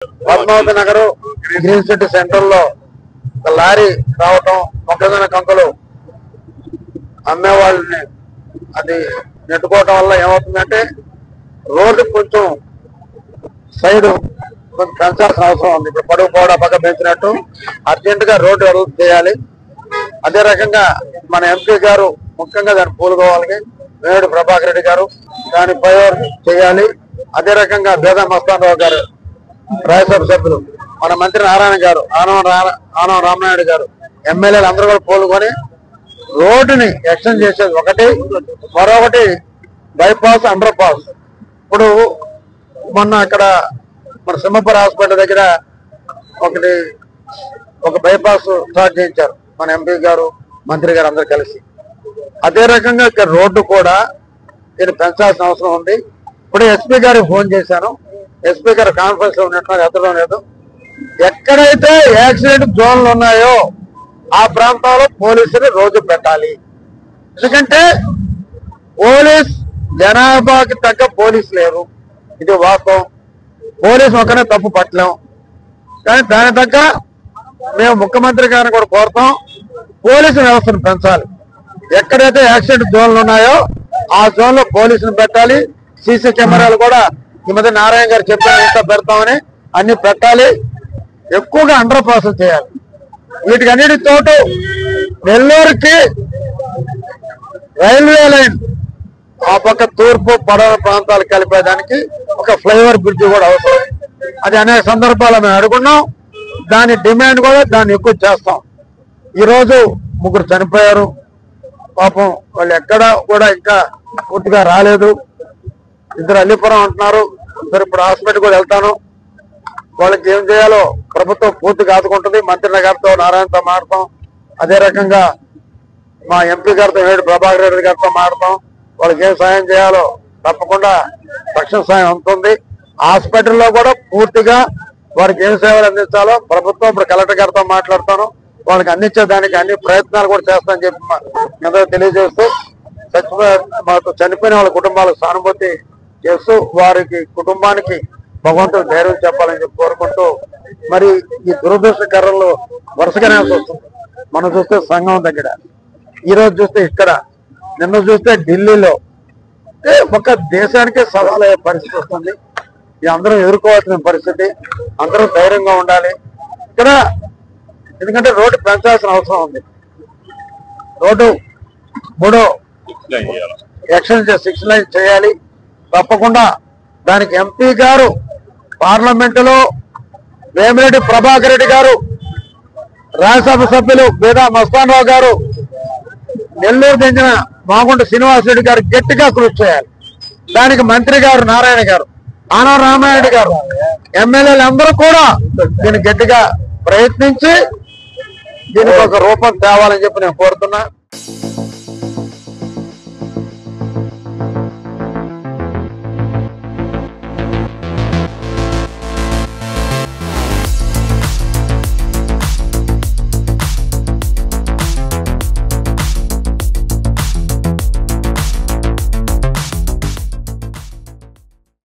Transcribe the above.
Padmavati Nagar green city center లో lorry రావటం, మొక్కజొన్న కంకులు అమ్మే వాళ్ళని అది నెట్టుకోవటం వల్ల ఏమవుతుందంటే రోడ్డు కొంచెం సైడ్ కొంచెం పెంచాల్సిన అవసరం ఉంది. ఇప్పుడు పొడవు పోవడా పక్క పెంచినట్టు అర్జెంట్ గా రోడ్డు డెవలప్ చేయాలి. అదే రకంగా మన ఎంపీ గారు ముఖ్యంగా దాన్ని పూలుకోవాలి. వేముడు ప్రభాకర్ రెడ్డి గారు దాని ప్రయోజనం చేయాలి. అదే రకంగా బేదా మస్తాన్ రావు గారు రాజ్యసభ సభ్యులు, మన మంత్రి నారాయణ గారు, ఆనవ రామనాయుడు గారు, ఎమ్మెల్యేలు అందరూ కూడా పూలుకొని రోడ్డుని ఎక్స్టెండ్ చేసేది ఒకటి, మరొకటి బైపాస్ అండర్ పాస్. ఇప్పుడు మొన్న అక్కడ మన సింహపురి హాస్పిటల్ దగ్గర ఒక బైపాస్ స్టార్ట్ చేయించారు మన ఎంపీ గారు, మంత్రి గారు అందరు కలిసి. అదే రకంగా ఇక్కడ రోడ్డు కూడా దీన్ని పెంచాల్సిన అవసరం ఉంది. ఇప్పుడు ఎస్పీ గారికి ఫోన్ చేశాను. ఎస్పీ గారు కాన్ఫరెన్స్ లో ఉన్నట్టు ఎత్తడం లేదు. ఎక్కడైతే యాక్సిడెంట్ జోన్లు ఉన్నాయో ఆ ప్రాంతాల్లో పోలీసులు రోజు పెట్టాలి. ఎందుకంటే పోలీస్ జనాభాకి తగ్గ పోలీసు లేరు, ఇది వాస్తవం. పోలీసు ఒకనే తప్పు పట్టలేం. కానీ దాని తగ్గ మేము ముఖ్యమంత్రి గారిని కూడా కోరుతాం, పోలీసు వ్యవస్థను పెంచాలి. ఎక్కడైతే యాక్సిడెంట్ జోన్లు ఉన్నాయో ఆ జోన్ లో పోలీసులు పెట్టాలి. సీసీ కెమెరాలు కూడా ఈ మధ్య నారాయణ గారు చెప్పారు ఇంకా పెడతామని, అన్ని పెట్టాలి. ఎక్కువగా అండర్ పాస్ చేయాలి. వీటికి అన్నిటితో నెల్లూరుకి రైల్వే లైన్ ఆ పక్క తూర్పు పడవ ప్రాంతాలు కలిపేదానికి ఒక ఫ్లైఓవర్ బ్రిడ్జ్ కూడా అవసరం. అది అనేక సందర్భాలు మేము అడుగున్నాం. దాని డిమాండ్ కూడా దాన్ని ఎక్కువ చేస్తాం. ఈరోజు 3 చనిపోయారు పాపం. వాళ్ళు ఎక్కడ కూడా ఇంకా పూర్తిగా రాలేదు. 2 అల్లిపురం అంటున్నారు. సరే, ఇప్పుడు హాస్పిటల్ కూడా వెళ్తాను. వాళ్ళకి ఏం చేయాలో ప్రభుత్వం పూర్తిగా ఆదుకుంటుంది. మంత్రి గారితో నారాయణతో మాట్లాడతాం. అదే రకంగా మా ఎంపీ గారితో వేముడు ప్రభాకర్ రెడ్డి గారితో మాట్లాడతాం. వాళ్ళకి ఏం సాయం చేయాలో తప్పకుండా తక్షణ సాయం ఉంటుంది. హాస్పిటల్లో కూడా పూర్తిగా వారికి ఏం సేవలు అందించాలో ప్రభుత్వం ఇప్పుడు కలెక్టర్ గారితో మాట్లాడతాను. వాళ్ళకి అందించేదానికి అన్ని ప్రయత్నాలు కూడా చేస్తానని చెప్పి తెలియజేస్తూ మాకు చనిపోయిన వాళ్ళ కుటుంబాలకు సానుభూతి చేస్తూ వారికి కుటుంబానికి భగవంతుడు ధైర్యం చెప్పాలని చెప్పి కోరుకుంటూ, మరి ఈ దురదృష్టకరంలో వరుసగానే వస్తుంది. మనం చూస్తే సంఘం దగ్గర, ఈ రోజు చూస్తే ఇక్కడ, నిన్న చూస్తే ఢిల్లీలో, ఒక దేశానికే సవాల్ అయ్యే పరిస్థితి వస్తుంది. ఇది అందరూ ఎదుర్కోవాల్సిన పరిస్థితి. అందరూ ధైర్యంగా ఉండాలి ఇక్కడ. ఎందుకంటే రోడ్డు పెంచాల్సిన అవసరం ఉంది. రోడ్డు 3 ఎక్స్టెండ్ 6 లైన్ చేయాలి తప్పకుండా. దానికి ఎంపీ గారు పార్లమెంటులో వేమిరెడ్డి ప్రభాకర్ రెడ్డి గారు, రాజ్యసభ సభ్యులు బేదా మస్తాన్ రావు గారు, నెల్లూరు చెందిన మాగుంట శ్రీనివాసరెడ్డి గారు గట్టిగా కృషి చేయాలి. దానికి మంత్రి గారు నారాయణ గారు, ఆనవ రామారెడ్డి గారు, ఎమ్మెల్యేలు అందరూ కూడా దీన్ని గట్టిగా ప్రయత్నించి దీనికి ఒక రూపం తేవాలని చెప్పి నేను కోరుతున్నా.